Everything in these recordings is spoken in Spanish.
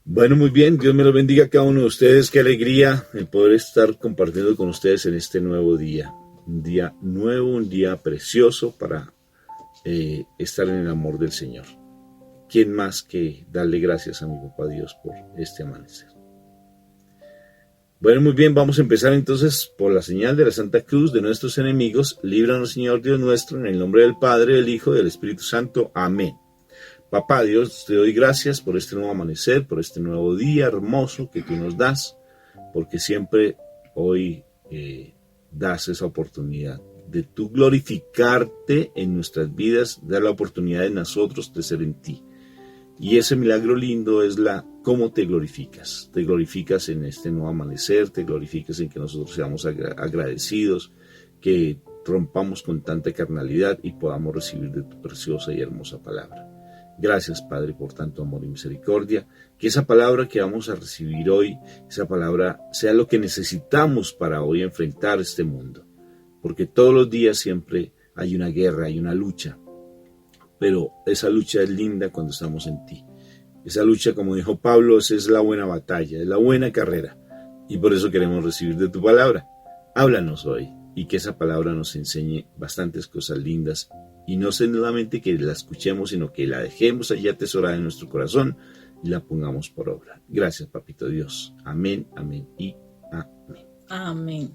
Bueno, muy bien, Dios me lo bendiga a cada uno de ustedes. Qué alegría el poder estar compartiendo con ustedes en este nuevo día. Un día nuevo, un día precioso para estar en el amor del Señor. ¿Quién más que darle gracias a mi papá Dios por este amanecer? Bueno, muy bien, vamos a empezar entonces por la señal de la Santa Cruz de nuestros enemigos. Líbranos, Señor Dios nuestro, en el nombre del Padre, del Hijo y del Espíritu Santo. Amén. Papá Dios, te doy gracias por este nuevo amanecer, por este nuevo día hermoso que tú nos das, porque siempre hoy das esa oportunidad de tú glorificarte en nuestras vidas, dar la oportunidad de nosotros de ser en ti. Y ese milagro lindo es cómo te glorificas. Te glorificas en este nuevo amanecer, te glorificas en que nosotros seamos agradecidos, que rompamos con tanta carnalidad y podamos recibir de tu preciosa y hermosa palabra. Gracias, Padre, por tanto amor y misericordia. Que esa palabra que vamos a recibir hoy, esa palabra sea lo que necesitamos para hoy enfrentar este mundo. Porque todos los días siempre hay una guerra, hay una lucha. Pero esa lucha es linda cuando estamos en ti. Esa lucha, como dijo Pablo, esa es la buena batalla, es la buena carrera. Y por eso queremos recibir de tu palabra. Háblanos hoy y que esa palabra nos enseñe bastantes cosas lindas. Y no solamente que la escuchemos, sino que la dejemos allí atesorada en nuestro corazón y la pongamos por obra. Gracias, Papito Dios. Amén, amén y amén. Amén.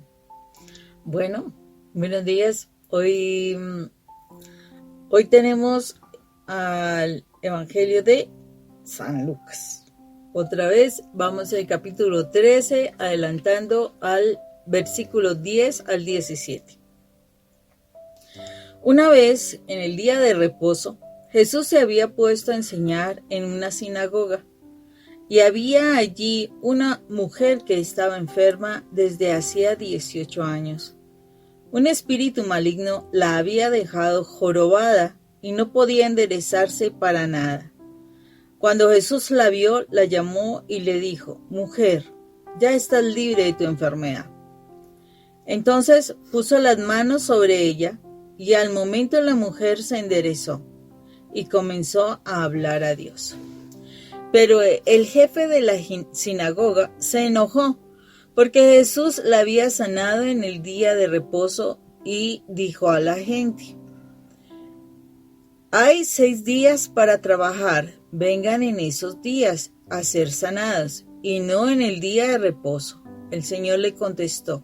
Bueno, buenos días. Hoy tenemos al Evangelio de San Lucas. Otra vez vamos al capítulo 13, adelantando al versículo 10 al 17. Una vez, en el día de reposo, Jesús se había puesto a enseñar en una sinagoga, y había allí una mujer que estaba enferma desde hacía 18 años. Un espíritu maligno la había dejado jorobada y no podía enderezarse para nada. Cuando Jesús la vio, la llamó y le dijo: «Mujer, ya estás libre de tu enfermedad». Entonces puso las manos sobre ella, y al momento la mujer se enderezó y comenzó a hablar a Dios. Pero el jefe de la sinagoga se enojó porque Jesús la había sanado en el día de reposo y dijo a la gente: «Hay 6 días para trabajar, vengan en esos días a ser sanados y no en el día de reposo». El Señor le contestó: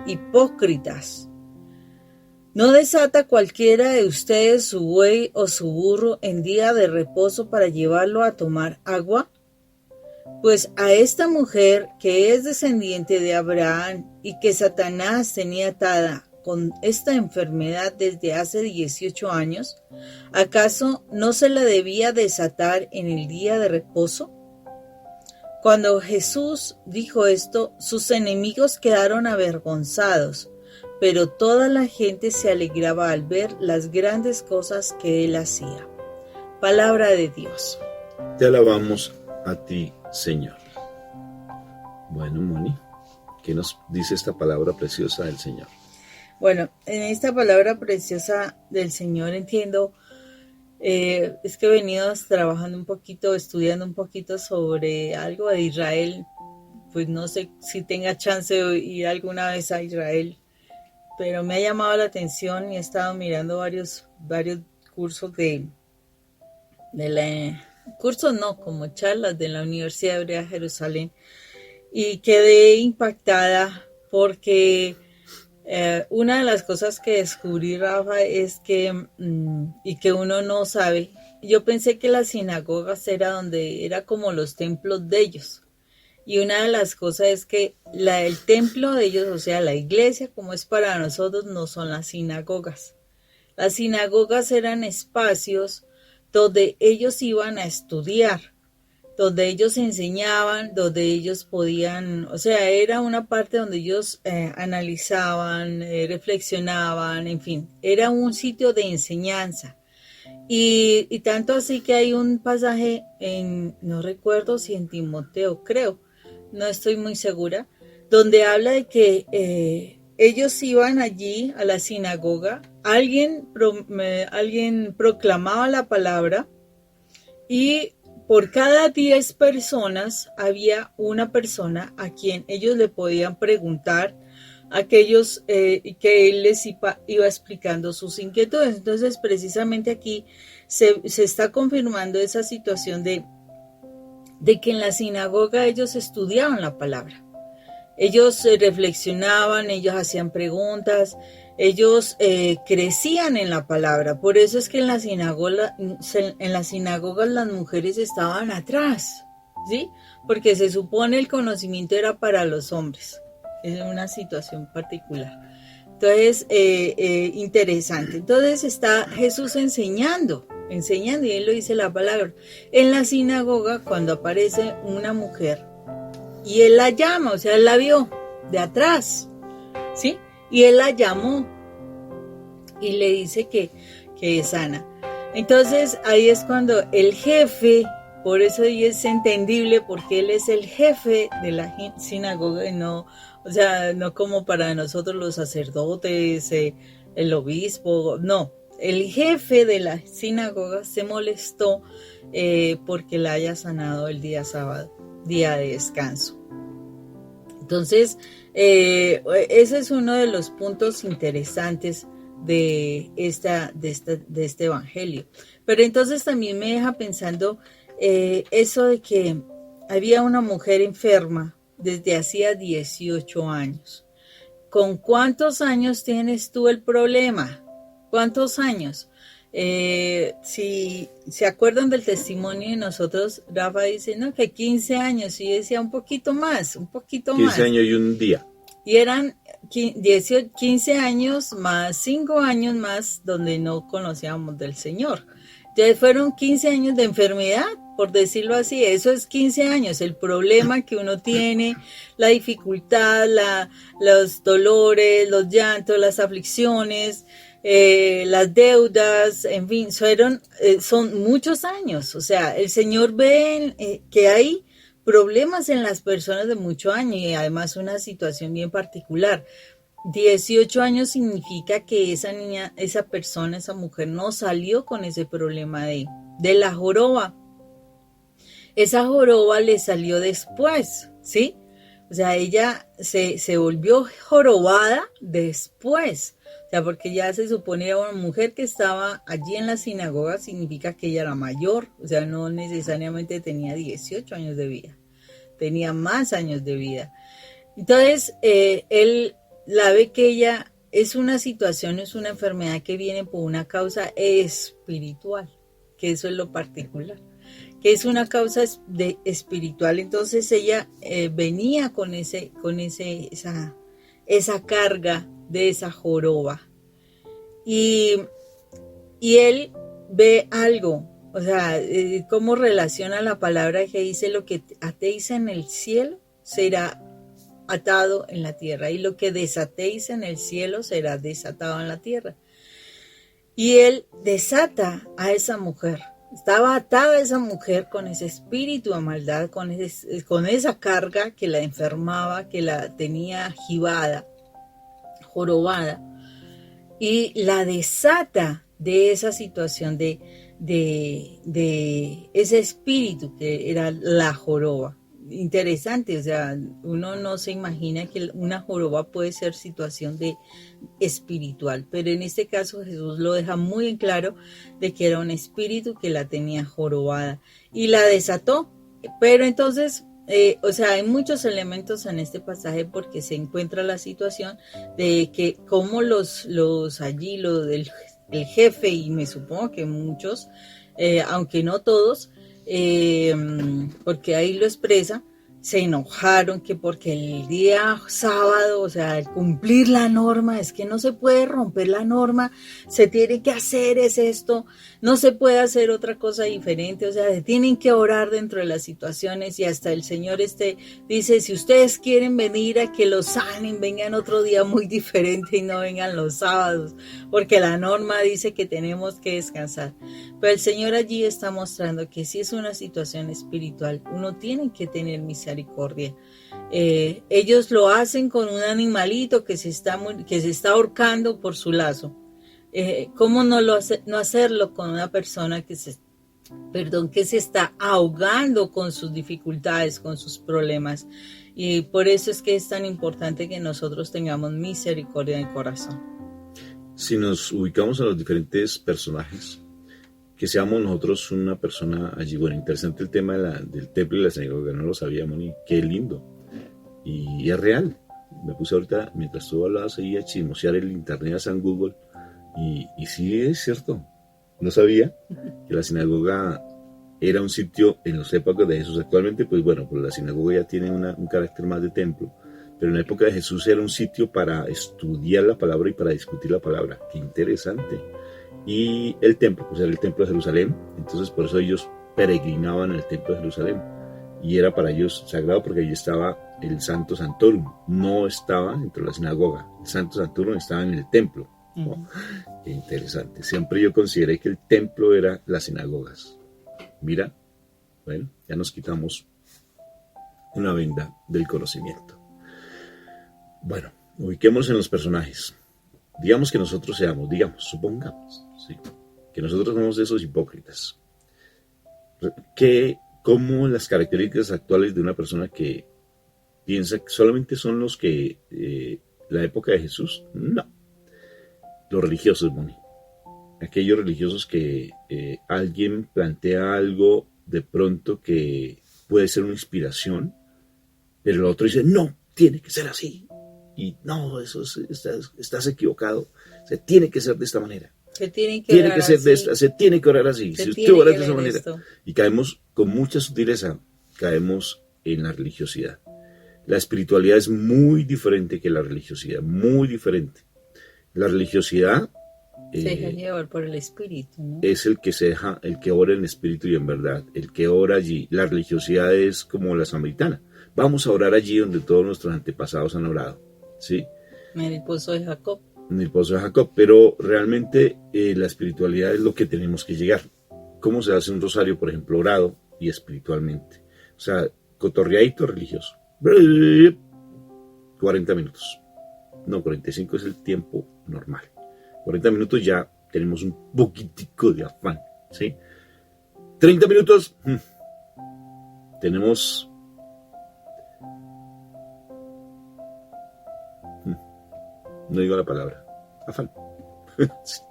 «Hipócritas, ¿no desata cualquiera de ustedes su buey o su burro en día de reposo para llevarlo a tomar agua? Pues a esta mujer, que es descendiente de Abraham y que Satanás tenía atada con esta enfermedad desde hace 18 años, ¿acaso no se la debía desatar en el día de reposo?». Cuando Jesús dijo esto, sus enemigos quedaron avergonzados, pero toda la gente se alegraba al ver las grandes cosas que él hacía. Palabra de Dios. Te alabamos a ti, Señor. Bueno, Moni, ¿qué nos dice esta palabra preciosa del Señor? Bueno, en esta palabra preciosa del Señor entiendo, es que he venido trabajando un poquito, estudiando un poquito sobre algo de Israel. Pues no sé si tenga chance de ir alguna vez a Israel, pero me ha llamado la atención y he estado mirando varios cursos como charlas de la Universidad Hebrea de Jerusalén, y quedé impactada porque una de las cosas que descubrí, Rafa, es que, y que uno no sabe, yo pensé que las sinagogas era como los templos de ellos. Y una de las cosas es que el templo de ellos, o sea, la iglesia como es para nosotros, no son las sinagogas. Las sinagogas eran espacios donde ellos iban a estudiar, donde ellos enseñaban, donde ellos podían, o sea, era una parte donde ellos analizaban, reflexionaban, en fin, era un sitio de enseñanza. Y tanto así que hay un pasaje no recuerdo si en Timoteo, creo, no estoy muy segura, donde habla de que ellos iban allí a la sinagoga, alguien proclamaba la palabra y por cada 10 personas había una persona a quien ellos le podían preguntar aquellos que él les iba explicando sus inquietudes. Entonces, precisamente aquí se está confirmando esa situación de que en la sinagoga ellos estudiaban la palabra. Ellos reflexionaban, ellos hacían preguntas, ellos crecían en la palabra. Por eso es que en las sinagogas las mujeres estaban atrás, ¿sí? Porque se supone el conocimiento era para los hombres. Es una situación particular. Entonces, interesante. Entonces está Jesús enseñando y él lo dice la palabra. En la sinagoga, cuando aparece una mujer, y él la llama, o sea, él la vio de atrás, ¿sí? Y él la llamó y le dice que es sana. Entonces, ahí es cuando el jefe, por eso es entendible, porque él es el jefe de la sinagoga y no, o sea, no como para nosotros los sacerdotes, el obispo, no. El jefe de la sinagoga se molestó porque la haya sanado el día sábado, día de descanso. Entonces, ese es uno de los puntos interesantes de este evangelio. Pero entonces también me deja pensando eso de que había una mujer enferma desde hacía 18 años. ¿Con cuántos años tienes tú el problema? ¿Cuántos años? Si se acuerdan del testimonio de nosotros, Rafa dice, no, que 15 años, y decía un poquito más. 15 años y un día. Y eran 15 años más 5 años más donde no conocíamos del Señor. Entonces fueron 15 años de enfermedad, por decirlo así. Eso es 15 años, el problema que uno tiene, la dificultad, los dolores, los llantos, las aflicciones, las deudas, en fin, son muchos años. O sea, el Señor ve que hay problemas en las personas de mucho año y además una situación bien particular. 18 años significa que esa niña, esa persona, esa mujer no salió con ese problema de la joroba. Esa joroba le salió después, ¿sí? O sea, ella se volvió jorobada después. O sea, porque ya se suponía una mujer que estaba allí en la sinagoga, significa que ella era mayor. O sea, no necesariamente tenía 18 años de vida. Tenía más años de vida. Entonces, él la ve que ella es una situación, es una enfermedad que viene por una causa espiritual, que eso es lo particular, que es una causa espiritual. Entonces ella venía con esa carga de esa joroba. Y él ve algo, o sea, cómo relaciona la palabra que dice: lo que atéis en el cielo será atado en la tierra, y lo que desatéis en el cielo será desatado en la tierra. Y él desata a esa mujer. Estaba atada esa mujer con ese espíritu de maldad, con esa carga que la enfermaba, que la tenía jibada, jorobada, y la desata de esa situación de ese espíritu que era la joroba. Interesante, o sea, uno no se imagina que una joroba puede ser situación de espiritual, pero en este caso Jesús lo deja muy en claro de que era un espíritu que la tenía jorobada y la desató. Pero entonces, o sea, hay muchos elementos en este pasaje porque se encuentra la situación de que como el jefe, y me supongo que muchos, aunque no todos, porque ahí lo expresa, se enojaron que porque el día sábado, o sea, el cumplir la norma, es que no se puede romper la norma, se tiene que hacer esto, no se puede hacer otra cosa diferente, o sea, se tienen que orar dentro de las situaciones. Y hasta el Señor dice: si ustedes quieren venir a que los sanen, vengan otro día muy diferente y no vengan los sábados, porque la norma dice que tenemos que descansar. Pero el Señor allí está mostrando que si es una situación espiritual, uno tiene que tener misericordia. Ellos lo hacen con un animalito que se está ahorcando por su lazo. ¿Cómo no hacerlo con una persona que se que se está ahogando con sus dificultades, con sus problemas. Y por eso es que es tan importante que nosotros tengamos misericordia en el corazón. Si nos ubicamos a los diferentes personajes, que seamos nosotros una persona allí. Bueno, interesante el tema del templo y la sinagoga, no lo sabíamos, y qué lindo. Y es real. Me puse ahorita, mientras tú hablabas ahí, a chismosear el internet a San Google, y sí es cierto. No sabía que la sinagoga era un sitio en las épocas de Jesús. Actualmente, pues bueno, pues la sinagoga ya tiene un carácter más de templo, pero en la época de Jesús era un sitio para estudiar la palabra y para discutir la palabra. Qué interesante. Y el templo, pues era el templo de Jerusalén, entonces por eso ellos peregrinaban al templo de Jerusalén, y era para ellos sagrado porque allí estaba el Santo Santorum, no estaba dentro de la sinagoga, el Santo Santorum estaba en el templo. Oh, qué interesante. Siempre yo consideré que el templo era las sinagogas. Mira, bueno, ya nos quitamos una venda del conocimiento. Bueno, ubiquemos en los personajes. Digamos que nosotros seamos, supongamos, ¿sí?, que nosotros somos de esos hipócritas. ¿Cómo las características actuales de una persona que piensa que solamente son los que la época de Jesús? No. Los religiosos, Moni. Aquellos religiosos que alguien plantea algo de pronto que puede ser una inspiración, pero el otro dice, no, tiene que ser así. Y no, estás equivocado. Se tiene que ser de esta manera. Se tiene que orar así. Si usted ora de esa manera. Y caemos con mucha sutileza, caemos en la religiosidad. La espiritualidad es muy diferente que la religiosidad, muy diferente. La religiosidad se deja llevar por el espíritu, ¿no? Es el que ora en espíritu y en verdad, el que ora allí. La religiosidad es como la samaritana. Vamos a orar allí donde todos nuestros antepasados han orado, ¿sí? En el pozo de Jacob. En el pozo de Jacob, pero realmente la espiritualidad es lo que tenemos que llegar. ¿Cómo se hace un rosario, por ejemplo, orado y espiritualmente? O sea, cotorreadito religioso. 40 minutos. No, 45 es el tiempo normal. 40 minutos ya tenemos un poquitico de afán, ¿sí? 30 minutos, tenemos... no digo la palabra, afán. Sí.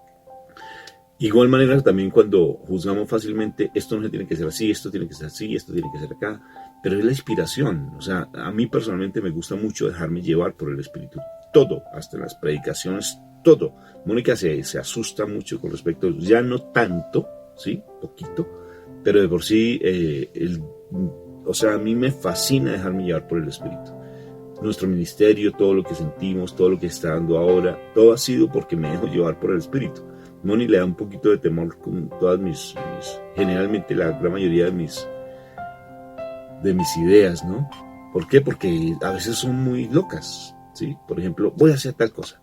Igual manera también cuando juzgamos fácilmente, esto no se tiene que ser así, esto tiene que ser así, esto tiene que ser acá, pero es la inspiración. O sea, a mí personalmente me gusta mucho dejarme llevar por el Espíritu. Todo, hasta las predicaciones, todo. Mónica se asusta mucho con respecto, ya no tanto, ¿sí? Poquito, pero de por sí, o sea, a mí me fascina dejarme llevar por el Espíritu. Nuestro ministerio, todo lo que sentimos, todo lo que está dando ahora, todo ha sido porque me dejo llevar por el Espíritu. Moni le da un poquito de temor con todas generalmente la gran mayoría de mis ideas, ¿no? ¿Por qué? Porque a veces son muy locas, ¿sí? Por ejemplo, voy a hacer tal cosa,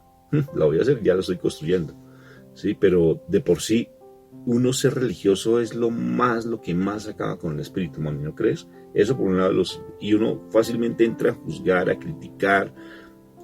la voy a hacer, ya la estoy construyendo, ¿sí? Pero de por sí, uno ser religioso es lo que más acaba con el espíritu, Moni, ¿no crees? Eso por un lado, y uno fácilmente entra a juzgar, a criticar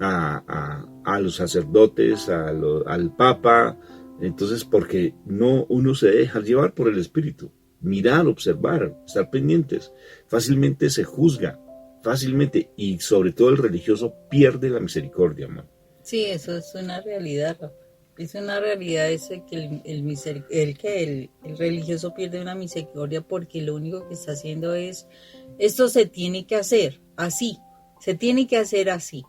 a los sacerdotes, al Papa. Entonces, porque no uno se deja llevar por el espíritu, mirar, observar, estar pendientes, fácilmente se juzga, fácilmente, y sobre todo el religioso pierde la misericordia, man. Sí, eso es una realidad, Rafa. Es una realidad ese que el religioso pierde una misericordia porque lo único que está haciendo es, esto se tiene que hacer así, se tiene que hacer así.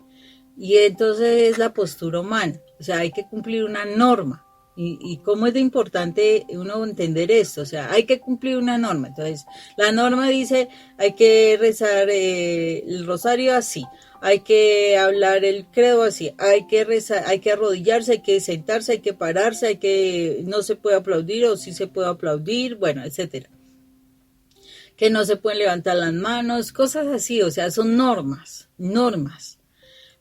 Y entonces es la postura humana, o sea, hay que cumplir una norma. Y cómo es de importante uno entender esto, o sea, hay que cumplir una norma. Entonces, la norma dice, hay que rezar el rosario así, hay que hablar el credo así, hay que rezar, hay que arrodillarse, hay que sentarse, hay que pararse, no se puede aplaudir o sí se puede aplaudir, bueno, etcétera. Que no se pueden levantar las manos, cosas así, o sea, son normas.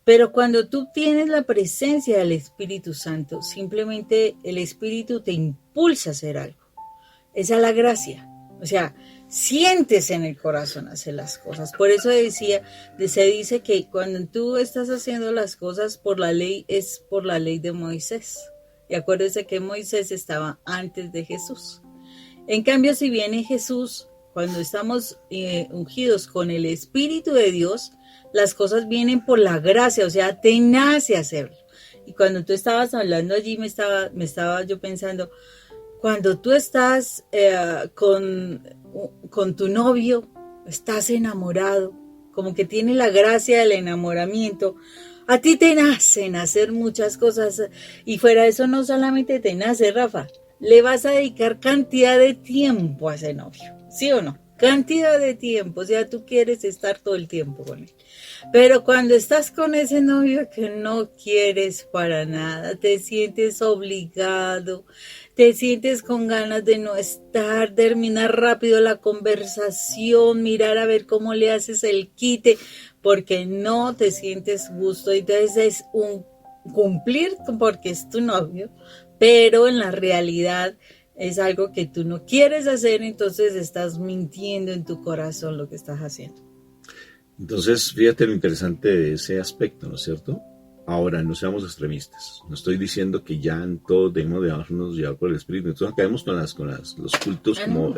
Pero cuando tú tienes la presencia del Espíritu Santo, simplemente el Espíritu te impulsa a hacer algo. Esa es la gracia. O sea, sientes en el corazón hacer las cosas. Por eso se dice que cuando tú estás haciendo las cosas por la ley, es por la ley de Moisés. Y acuérdense que Moisés estaba antes de Jesús. En cambio, si viene Jesús, cuando estamos ungidos con el Espíritu de Dios, las cosas vienen por la gracia, o sea, te nace hacerlo. Y cuando tú estabas hablando allí, me estaba yo pensando, cuando tú estás con tu novio, estás enamorado, como que tiene la gracia del enamoramiento, a ti te nacen hacer muchas cosas, y fuera de eso no solamente te nace, Rafa, le vas a dedicar cantidad de tiempo a ese novio, ¿sí o no? Cantidad de tiempo, o sea, tú quieres estar todo el tiempo con él. Pero cuando estás con ese novio que no quieres para nada, te sientes obligado, te sientes con ganas de no estar, terminar rápido la conversación, mirar a ver cómo le haces el quite, porque no te sientes gusto. Entonces es un cumplir porque es tu novio, pero en la realidad es algo que tú no quieres hacer, entonces estás mintiendo en tu corazón lo que estás haciendo. Entonces, fíjate lo interesante de ese aspecto, ¿no es cierto? Ahora, no seamos extremistas. No estoy diciendo que ya en todo debemos dejarnos llevar por el Espíritu. Entonces, acabemos con los cultos como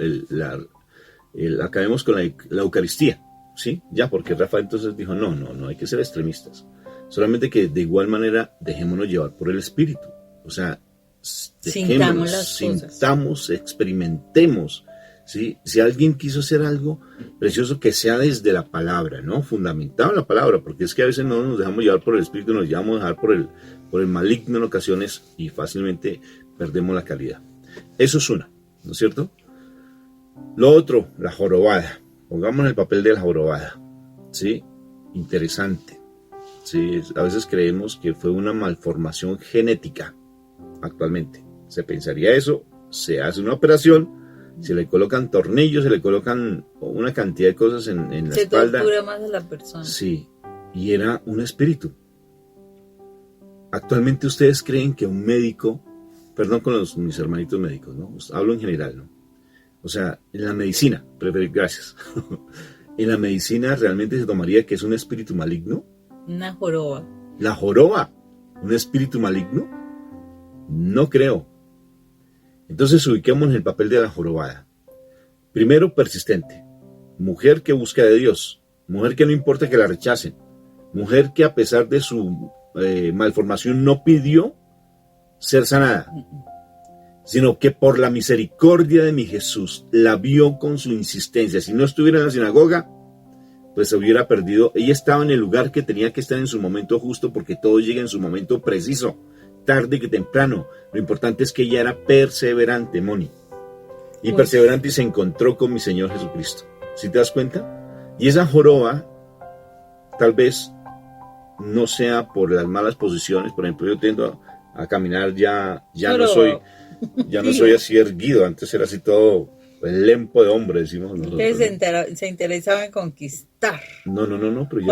acabemos con la Eucaristía, ¿sí? Ya, porque Rafa entonces dijo, no hay que ser extremistas. Solamente que de igual manera dejémonos llevar por el Espíritu. O sea, sintamos, experimentemos, ¿sí? Si alguien quiso hacer algo precioso, que sea desde la palabra, ¿no? Fundamentado en la palabra, porque es que a veces no nos dejamos llevar por el Espíritu, nos dejamos dejar por el maligno en ocasiones y fácilmente perdemos la calidad. Eso es una, ¿no es cierto? Lo otro, la jorobada. Pongamos el papel de la jorobada, ¿sí? Interesante, ¿sí? A veces creemos que fue una malformación genética. Actualmente se pensaría eso, se hace una operación, se le colocan tornillos, se le colocan una cantidad de cosas en la espalda. Se tortura más a la persona. Sí, y era un espíritu. Actualmente ustedes creen que un médico, perdón con mis hermanitos médicos, ¿no? Hablo en general, ¿no? O sea, en la medicina, gracias. En la medicina realmente se tomaría que es un espíritu maligno. Una joroba. La joroba, un espíritu maligno. No creo. Entonces ubiquemos en el papel de la jorobada. Primero, persistente. Mujer que busca de Dios. Mujer que no importa que la rechacen. Mujer que a pesar de su malformación no pidió ser sanada, sino que por la misericordia de mi Jesús la vio con su insistencia. Si no estuviera en la sinagoga, pues se hubiera perdido. Ella estaba en el lugar que tenía que estar en su momento justo, porque todo llega en su momento preciso. Tarde que temprano. Lo importante es que ella era perseverante, Moni. Y perseverante y se encontró con mi Señor Jesucristo. ¿Sí te das cuenta? Y esa joroba, tal vez no sea por las malas posiciones. Por ejemplo, yo tiendo a caminar ya no soy así erguido. Antes era así todo el lempo de hombre, decimos nosotros. Ustedes se interesaba en conquistar. No, pero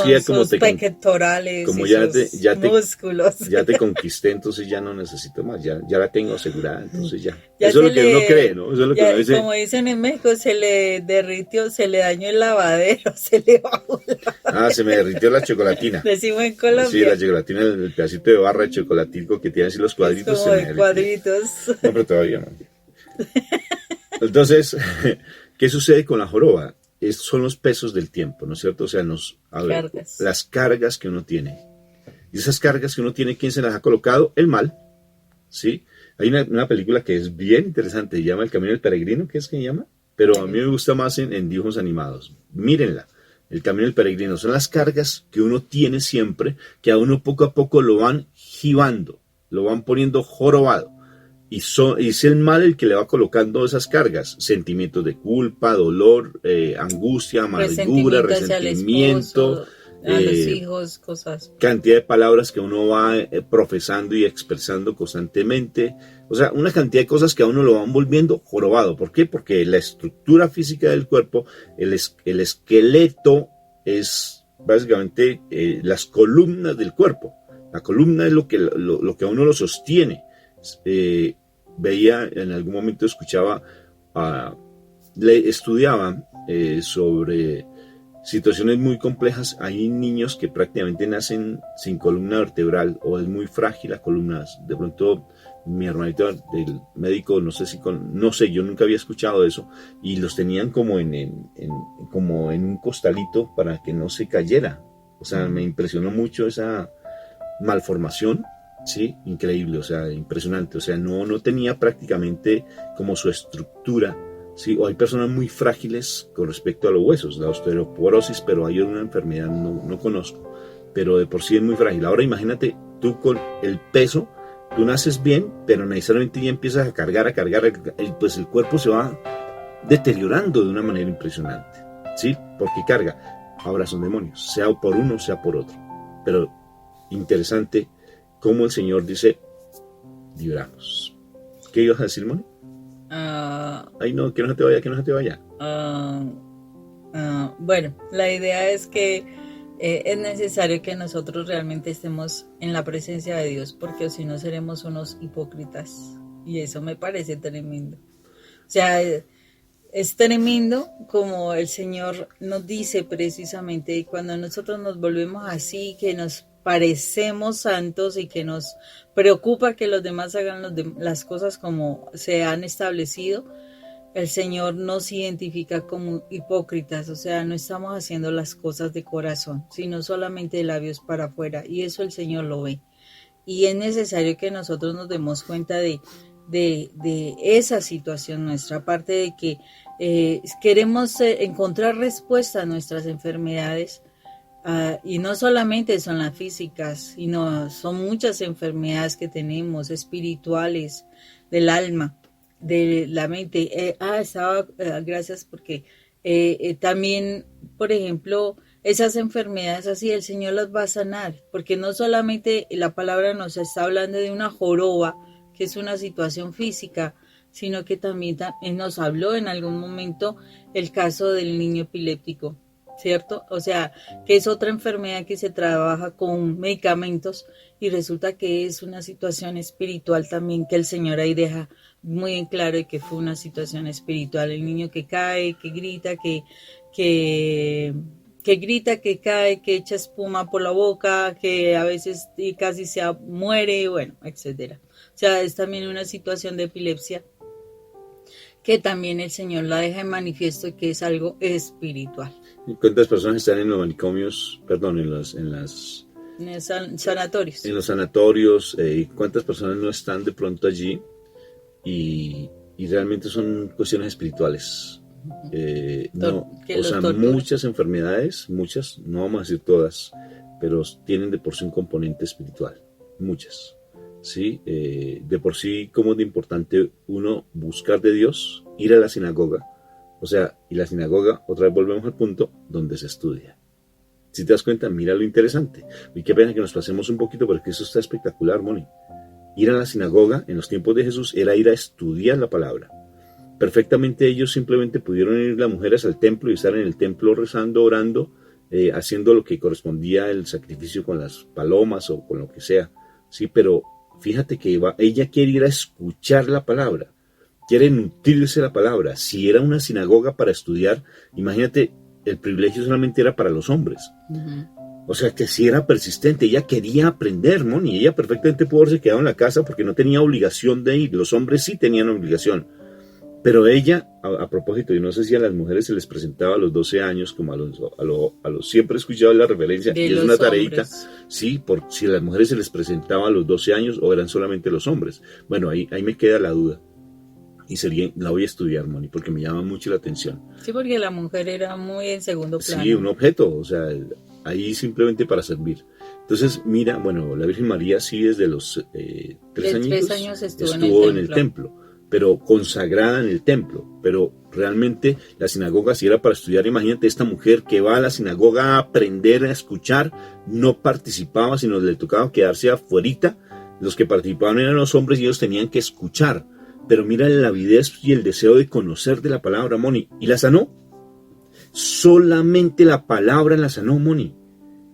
ya con sus pectorales como y ya sus músculos. Ya te conquisté, entonces ya no necesito más, ya la tengo asegurada, entonces ya eso es lo que uno cree, ¿no? Eso es lo que uno dice. Como dicen en México, se le derritió, se le dañó el lavadero, se le bajó la lavadero. Se me derritió la chocolatina. Decimos en Colombia. Sí, la chocolatina, el pedacito de barra de chocolatico que tiene así los cuadritos. Como de cuadritos. No, pero todavía no. Entonces, ¿qué sucede con la joroba? Son los pesos del tiempo, ¿no es cierto? O sea, las cargas que uno tiene. Y esas cargas que uno tiene, ¿quién se las ha colocado? El mal, ¿sí? Hay una película que es bien interesante, se llama El Camino del Peregrino, ¿qué es que se llama? Pero a mí me gusta más en dibujos animados. Mírenla, El Camino del Peregrino. Son las cargas que uno tiene siempre, que a uno poco a poco lo van jibando, lo van poniendo jorobado. Y es el mal el que le va colocando esas cargas, sentimientos de culpa, dolor, angustia, amargura, resentimiento, a los hijos, cosas. Cantidad de palabras que uno va profesando y expresando constantemente. O sea, una cantidad de cosas que a uno lo van volviendo jorobado. ¿Por qué? Porque la estructura física del cuerpo, el esqueleto es básicamente las columnas del cuerpo. La columna es lo que a uno lo sostiene. Veía, en algún momento escuchaba, estudiaba sobre situaciones muy complejas. Hay niños que prácticamente nacen sin columna vertebral o es muy frágil la columna, de pronto mi hermanito del médico, no sé, yo nunca había escuchado eso, y los tenían como como en un costalito para que no se cayera. O sea, me impresionó mucho esa malformación, sí, increíble, o sea, impresionante. O sea, no tenía prácticamente como su estructura, sí. O hay personas muy frágiles con respecto a los huesos, la osteoporosis, pero hay una enfermedad, no conozco, pero de por sí es muy frágil. Ahora imagínate tú con el peso. Tú naces bien, pero necesariamente ya empiezas a cargar, pues el cuerpo se va deteriorando de una manera impresionante, ¿sí? Porque carga. Ahora son demonios, sea por uno, sea por otro. Pero interesante cómo el Señor dice, libramos. ¿Qué ibas a decir, Moni? Ay, no, que no se te vaya. Bueno, la idea es que es necesario que nosotros realmente estemos en la presencia de Dios, porque si no seremos unos hipócritas, y eso me parece tremendo. O sea, es tremendo como el Señor nos dice precisamente, y cuando nosotros nos volvemos así, que nos parecemos santos y que nos preocupa que los demás hagan las cosas como se han establecido, el Señor nos identifica como hipócritas, o sea, no estamos haciendo las cosas de corazón, sino solamente de labios para afuera, y eso el Señor lo ve. Y es necesario que nosotros nos demos cuenta de esa situación nuestra, aparte de que queremos encontrar respuesta a nuestras enfermedades, y no solamente son las físicas, sino son muchas enfermedades que tenemos, espirituales, del alma, de la mente. Gracias porque también, por ejemplo, esas enfermedades así el Señor las va a sanar, porque no solamente la palabra nos está hablando de una joroba, que es una situación física, sino que también nos habló en algún momento el caso del niño epiléptico, ¿cierto? O sea, que es otra enfermedad que se trabaja con medicamentos y resulta que es una situación espiritual también, que el Señor ahí deja muy en claro que fue una situación espiritual. El niño que cae, que grita, que grita, que cae, que echa espuma por la boca, que a veces casi se muere, bueno, etcétera. O sea, es también una situación de epilepsia que también el Señor la deja en manifiesto y que es algo espiritual. ¿Y cuántas personas están en los manicomios, en los sanatorios? En los sanatorios, ¿cuántas personas no están de pronto allí? Y realmente son cuestiones espirituales. Muchas enfermedades, no vamos a decir todas, pero tienen de por sí un componente espiritual, muchas. ¿Sí? De por sí, como es de importante uno buscar de Dios, ir a la sinagoga, o sea, y la sinagoga, otra vez volvemos al punto, donde se estudia. Si te das cuenta, mira lo interesante. Y qué pena que nos pasemos un poquito, porque eso está espectacular, Moni. Ir a la sinagoga en los tiempos de Jesús era ir a estudiar la palabra. Perfectamente ellos simplemente pudieron ir las mujeres al templo y estar en el templo rezando, orando, haciendo lo que correspondía al sacrificio con las palomas o con lo que sea. Sí, pero fíjate que ella quiere ir a escuchar la palabra, quiere nutrirse la palabra. Si era una sinagoga para estudiar, imagínate, el privilegio solamente era para los hombres. Uh-huh. O sea que si era persistente, ella quería aprender, Moni, ella perfectamente pudo haberse quedado en la casa porque no tenía obligación de ir. Los hombres sí tenían obligación. Pero ella, a propósito, yo no sé si a las mujeres se les presentaba a los 12 años, como a los siempre he escuchado la referencia, y es una tareita, sí, si a las mujeres se les presentaba a los 12 años o eran solamente los hombres. Bueno, ahí me queda la duda. Y la voy a estudiar, Moni, porque me llama mucho la atención. Sí, porque la mujer era muy en segundo plano. Sí, un objeto, o sea, ahí simplemente para servir. Entonces, mira, bueno, la Virgen María sí desde los 3 años estuvo en el templo, pero consagrada en el templo. Pero realmente la sinagoga si era para estudiar. Imagínate esta mujer que va a la sinagoga a aprender, a escuchar, no participaba, sino le tocaba quedarse afuerita. Los que participaban eran los hombres y ellos tenían que escuchar. Pero mira la avidez y el deseo de conocer de la palabra, Moni. ¿Y la sanó? Solamente la palabra la sanó, Moni.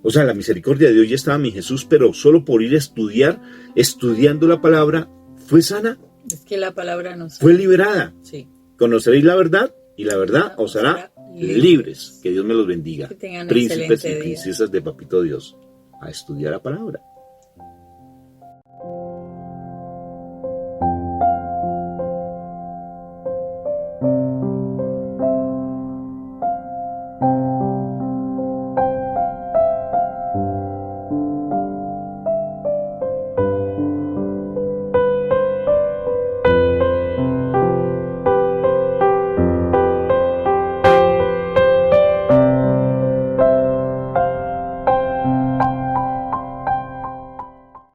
O sea, la misericordia de Dios ya estaba en mi Jesús, pero solo por ir a estudiar, estudiando la palabra, fue sana. Es que la palabra nos fue liberada. Sí. Conoceréis la verdad y la verdad os hará libres. Que Dios me los bendiga. Que tengan príncipes y día. princesas de Papito Dios. A estudiar la palabra.